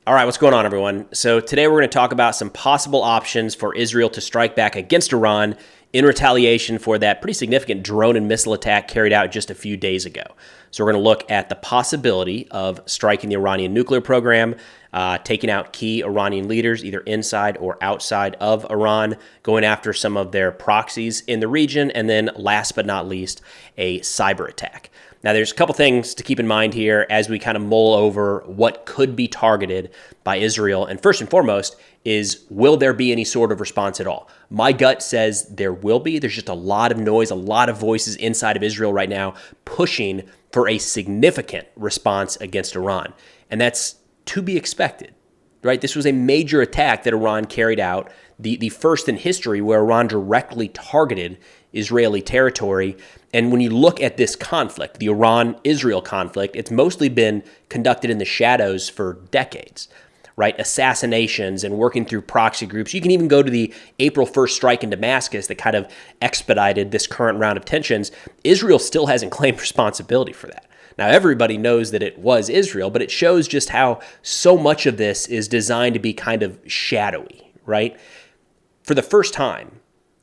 All right, what's going on, everyone? So today we're going to talk about some possible options for Israel to strike back against Iran in retaliation for that pretty significant drone and missile attack carried out just a few days ago. So we're going to look at the possibility of striking the Iranian nuclear program, taking out key Iranian leaders, either inside or outside of Iran, going after some of their proxies in the region, and then last but not least, a cyber attack. Now, there's a couple things to keep in mind here as we kind of mull over what could be targeted by Israel. And first and foremost is, will there be any sort of response at all? My gut says there will be. There's just a lot of noise, a lot of voices inside of Israel right now pushing for a significant response against Iran. And that's to be expected, right? This was a major attack that Iran carried out, the first in history where Iran directly targeted Israeli territory. And when you look at this conflict, the Iran-Israel conflict, it's mostly been conducted in the shadows for decades, right? Assassinations and working through proxy groups. You can even go to the April 1st strike in Damascus that kind of expedited this current round of tensions. Israel still hasn't claimed responsibility for that. Now, everybody knows that it was Israel, but it shows just how so much of this is designed to be kind of shadowy, right? For the first time,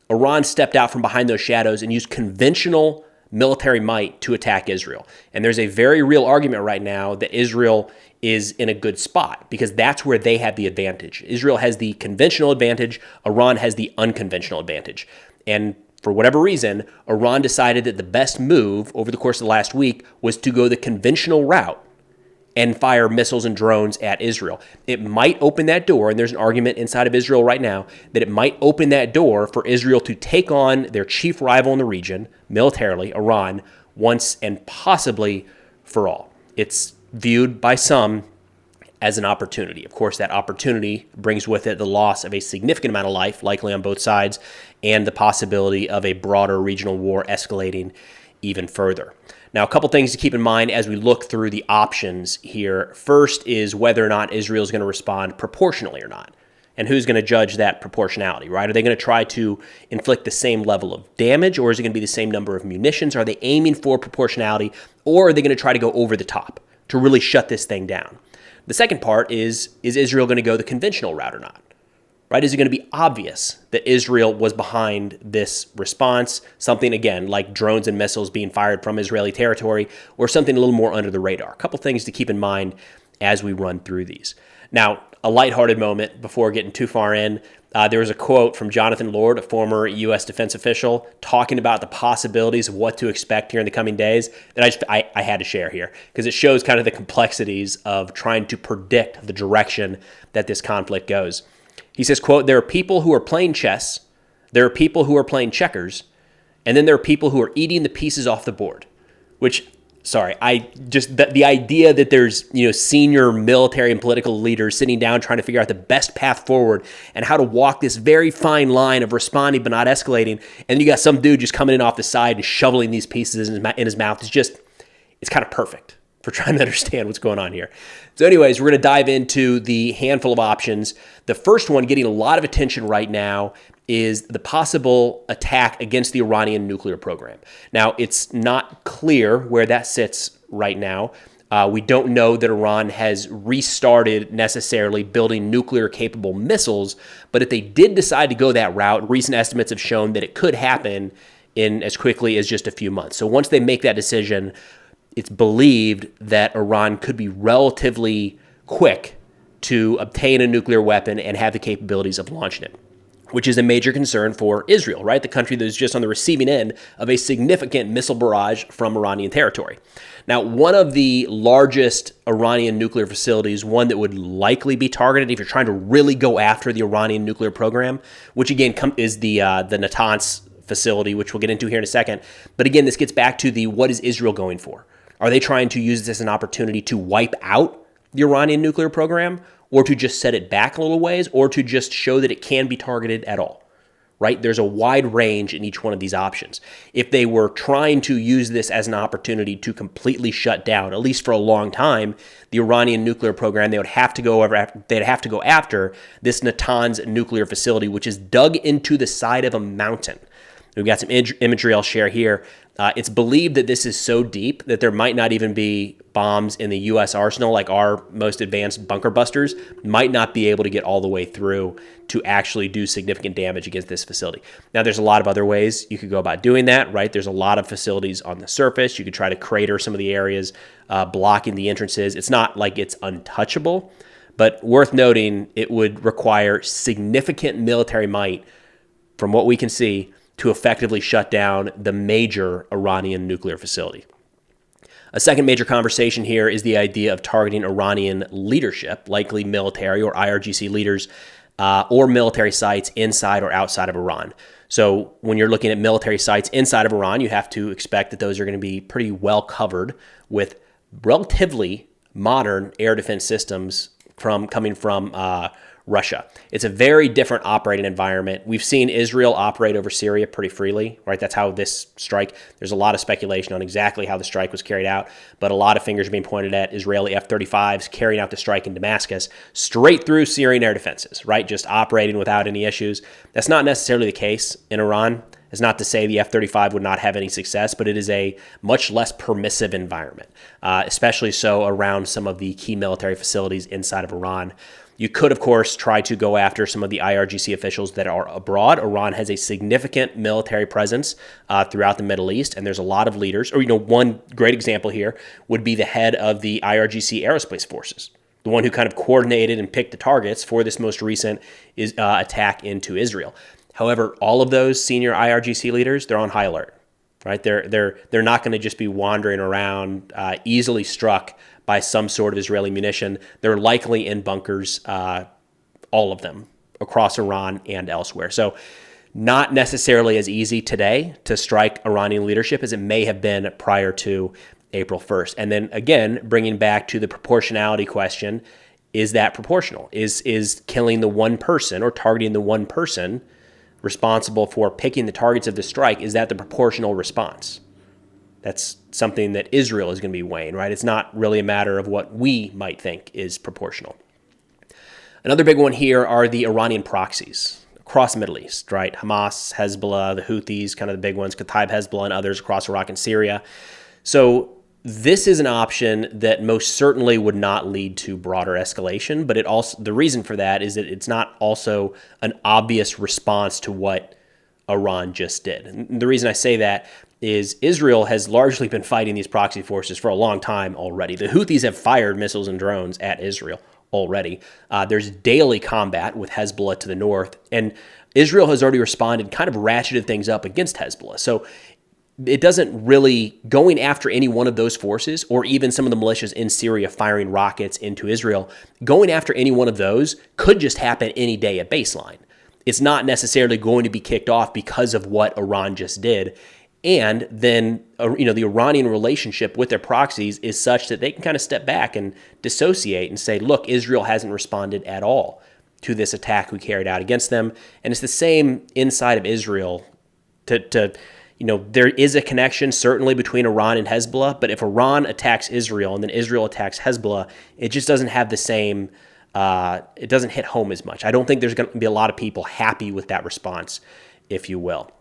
Iran stepped out from behind those shadows and used conventional military might to attack Israel. And there's a very real argument right now that Israel is in a good spot because that's where they have the advantage. Israel has the conventional advantage. Iran has the unconventional advantage. And for whatever reason, Iran decided that the best move over the course of the last week was to go the conventional route and fire missiles and drones at Israel. It might open that door, and there's an argument inside of Israel right now that it might open that door for Israel to take on their chief rival in the region, militarily, Iran, once and possibly for all. It's viewed by some as an opportunity. Of course, that opportunity brings with it the loss of a significant amount of life, likely on both sides, and the possibility of a broader regional war escalating even further. Now, a couple things to keep in mind as we look through the options here. First is whether or not Israel is going to respond proportionally or not. And who's going to judge that proportionality, right? Are they going to try to inflict the same level of damage, or is it going to be the same number of munitions? Are they aiming for proportionality, or are they going to try to go over the top to really shut this thing down? The second part is Israel going to go the conventional route or not? Right? Is it going to be obvious that Israel was behind this response? Something, again, like drones and missiles being fired from Israeli territory, or something a little more under the radar? A couple things to keep in mind as we run through these. Now, a lighthearted moment before getting too far in. There was a quote from Jonathan Lord, a former U.S. defense official, talking about the possibilities of what to expect here in the coming days that I had to share here because it shows kind of the complexities of trying to predict the direction that this conflict goes. He says, quote, "There are people who are playing chess, there are people who are playing checkers, and then there are people who are eating the pieces off the board," which, the idea that there's, senior military and political leaders sitting down trying to figure out the best path forward and how to walk this very fine line of responding but not escalating, and you got some dude just coming in off the side and shoveling these pieces in his mouth, it's kind of perfect for trying to understand what's going on here. So anyways, we're going to dive into the handful of options. The first one getting a lot of attention right now is the possible attack against the Iranian nuclear program. Now, it's not clear where that sits right now. We don't know that Iran has restarted necessarily building nuclear-capable missiles, but if they did decide to go that route, recent estimates have shown that it could happen in as quickly as just a few months. So once they make that decision, it's believed that Iran could be relatively quick to obtain a nuclear weapon and have the capabilities of launching it, which is a major concern for Israel, right? The country that is just on the receiving end of a significant missile barrage from Iranian territory. Now, one of the largest Iranian nuclear facilities, one that would likely be targeted if you're trying to really go after the Iranian nuclear program, which again is the Natanz facility, which we'll get into here in a second. But again, this gets back to what is Israel going for? Are they trying to use this as an opportunity to wipe out the Iranian nuclear program, or to just set it back a little ways, or to just show that it can be targeted at all, right? There's a wide range in each one of these options. If they were trying to use this as an opportunity to completely shut down, at least for a long time, the Iranian nuclear program, they'd have to go after this Natanz nuclear facility, which is dug into the side of a mountain. We've got some imagery I'll share here. It's believed that this is so deep that there might not even be bombs in the U.S. arsenal, like our most advanced bunker busters might not be able to get all the way through to actually do significant damage against this facility. Now, there's a lot of other ways you could go about doing that, right? There's a lot of facilities on the surface. You could try to crater some of the areas, blocking the entrances. It's not like it's untouchable, but worth noting, it would require significant military might, from what we can see, to effectively shut down the major Iranian nuclear facility. A second major conversation here is the idea of targeting Iranian leadership, likely military or IRGC leaders, or military sites inside or outside of Iran. So when you're looking at military sites inside of Iran, you have to expect that those are going to be pretty well covered with relatively modern air defense systems coming from Russia. It's a very different operating environment. We've seen Israel operate over Syria pretty freely, right? That's how this strike, there's a lot of speculation on exactly how the strike was carried out, but a lot of fingers are being pointed at Israeli F-35s carrying out the strike in Damascus straight through Syrian air defenses, right? Just operating without any issues. That's not necessarily the case in Iran. It's not to say the F-35 would not have any success, but it is a much less permissive environment, especially so around some of the key military facilities inside of Iran. You could, of course, try to go after some of the IRGC officials that are abroad. Iran has a significant military presence throughout the Middle East, and there's a lot of leaders. Or, one great example here would be the head of the IRGC aerospace forces, the one who kind of coordinated and picked the targets for this most recent attack into Israel. However, all of those senior IRGC leaders, they're on high alert, right? They're not going to just be wandering around easily struck by some sort of Israeli munition. They're likely in bunkers, all of them, across Iran and elsewhere. So not necessarily as easy today to strike Iranian leadership as it may have been prior to April 1st. And then again, bringing back to the proportionality question, is that proportional? Is killing the one person or targeting the one person responsible for picking the targets of the strike, is that the proportional response? That's something that Israel is going to be weighing, right? It's not really a matter of what we might think is proportional. Another big one here are the Iranian proxies across the Middle East, right? Hamas, Hezbollah, the Houthis, kind of the big ones, Kataib Hezbollah, and others across Iraq and Syria. So this is an option that most certainly would not lead to broader escalation, but it also, the reason for that is that it's not also an obvious response to what Iran just did. And the reason I say that is Israel has largely been fighting these proxy forces for a long time already. The Houthis have fired missiles and drones at Israel already. There's daily combat with Hezbollah to the north, and Israel has already responded, kind of ratcheted things up against Hezbollah. So it doesn't really, going after any one of those forces, or even some of the militias in Syria firing rockets into Israel, going after any one of those could just happen any day at baseline. It's not necessarily going to be kicked off because of what Iran just did. And then, the Iranian relationship with their proxies is such that they can kind of step back and dissociate and say, look, Israel hasn't responded at all to this attack we carried out against them. And it's the same inside of Israel. There is a connection certainly between Iran and Hezbollah, but if Iran attacks Israel and then Israel attacks Hezbollah, it just doesn't have the same, it doesn't hit home as much. I don't think there's going to be a lot of people happy with that response, if you will.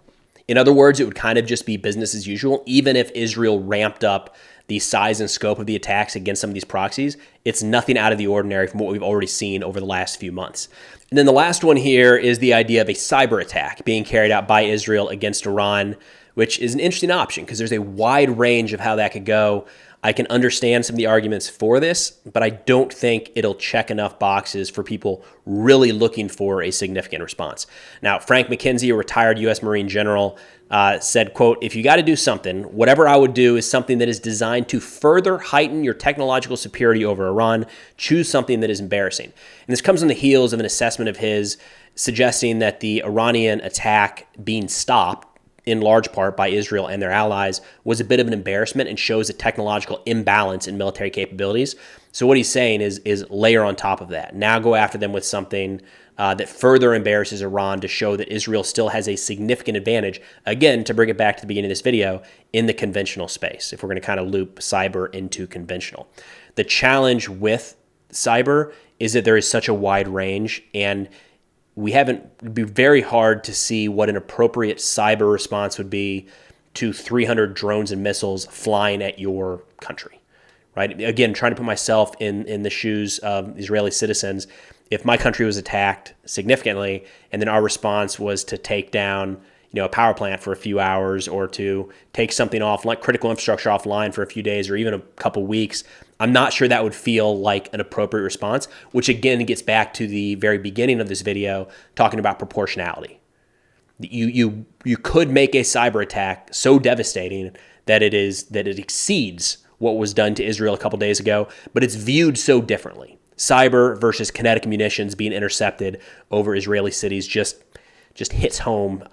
In other words, it would kind of just be business as usual. Even if Israel ramped up the size and scope of the attacks against some of these proxies, it's nothing out of the ordinary from what we've already seen over the last few months. And then the last one here is the idea of a cyber attack being carried out by Israel against Iran, which is an interesting option because there's a wide range of how that could go. I can understand some of the arguments for this, but I don't think it'll check enough boxes for people really looking for a significant response. Now, Frank McKenzie, a retired U.S. Marine general, said, quote, "If you got to do something, whatever I would do is something that is designed to further heighten your technological superiority over Iran. Choose something that is embarrassing." And this comes on the heels of an assessment of his suggesting that the Iranian attack being stopped in large part by Israel and their allies was a bit of an embarrassment and shows a technological imbalance in military capabilities. So what he's saying is layer on top of that. Now go after them with something that further embarrasses Iran to show that Israel still has a significant advantage, again, to bring it back to the beginning of this video, in the conventional space, if we're going to kind of loop cyber into conventional. The challenge with cyber is that there is such a wide range, and it'd be very hard to see what an appropriate cyber response would be to 300 drones and missiles flying at your country, right? Again, trying to put myself in the shoes of Israeli citizens. If my country was attacked significantly and then our response was to take down a power plant for a few hours or to take something off, like critical infrastructure offline for a few days or even a couple weeks, I'm not sure that would feel like an appropriate response, which again gets back to the very beginning of this video talking about proportionality. You could make a cyber attack so devastating that it exceeds what was done to Israel a couple days ago, but it's viewed so differently. Cyber versus kinetic munitions being intercepted over Israeli cities just hits home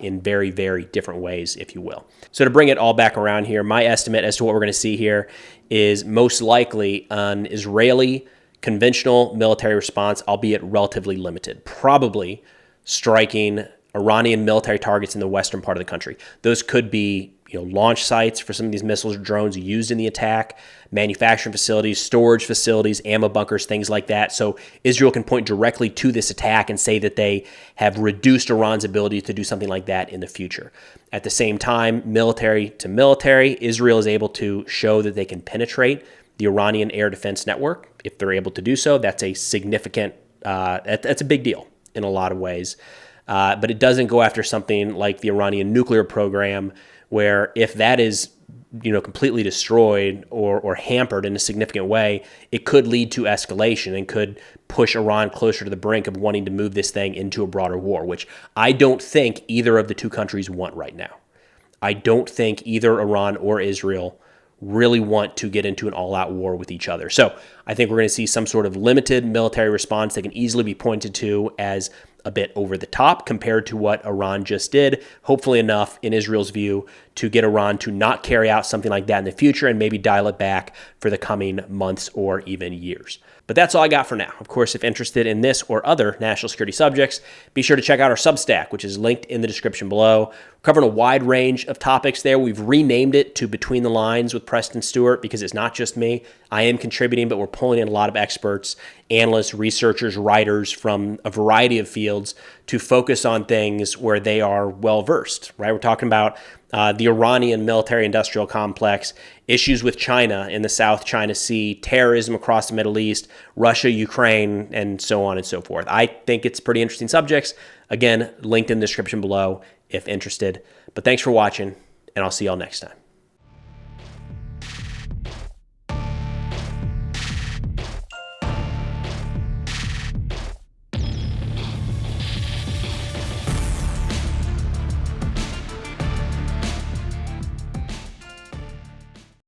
in very, very different ways, if you will. So to bring it all back around here, my estimate as to what we're going to see here is most likely an Israeli conventional military response, albeit relatively limited, probably striking Iranian military targets in the western part of the country. Those could be launch sites for some of these missiles or drones used in the attack, manufacturing facilities, storage facilities, ammo bunkers, things like that. So Israel can point directly to this attack and say that they have reduced Iran's ability to do something like that in the future. At the same time, military to military, Israel is able to show that they can penetrate the Iranian air defense network. If they're able to do so, that's a significant, that's a big deal in a lot of ways. But it doesn't go after something like the Iranian nuclear program, where if that is completely destroyed or hampered in a significant way, it could lead to escalation and could push Iran closer to the brink of wanting to move this thing into a broader war, which I don't think either of the two countries want right now. I don't think either Iran or Israel really want to get into an all-out war with each other. So I think we're going to see some sort of limited military response that can easily be pointed to as a bit over the top compared to what Iran just did, hopefully enough in Israel's view to get Iran to not carry out something like that in the future and maybe dial it back for the coming months or even years. But that's all I got for now. Of course, if interested in this or other national security subjects, be sure to check out our Substack, which is linked in the description below. We're covering a wide range of topics there. We've renamed it to Between the Lines with Preston Stewart because it's not just me. I am contributing, but we're pulling in a lot of experts, analysts, researchers, writers from a variety of fields to focus on things where they are well-versed, right? We're talking about the Iranian military-industrial complex, issues with China in the South China Sea, terrorism across the Middle East, Russia, Ukraine, and so on and so forth. I think it's pretty interesting subjects. Again, linked in the description below if interested. But thanks for watching, and I'll see y'all next time.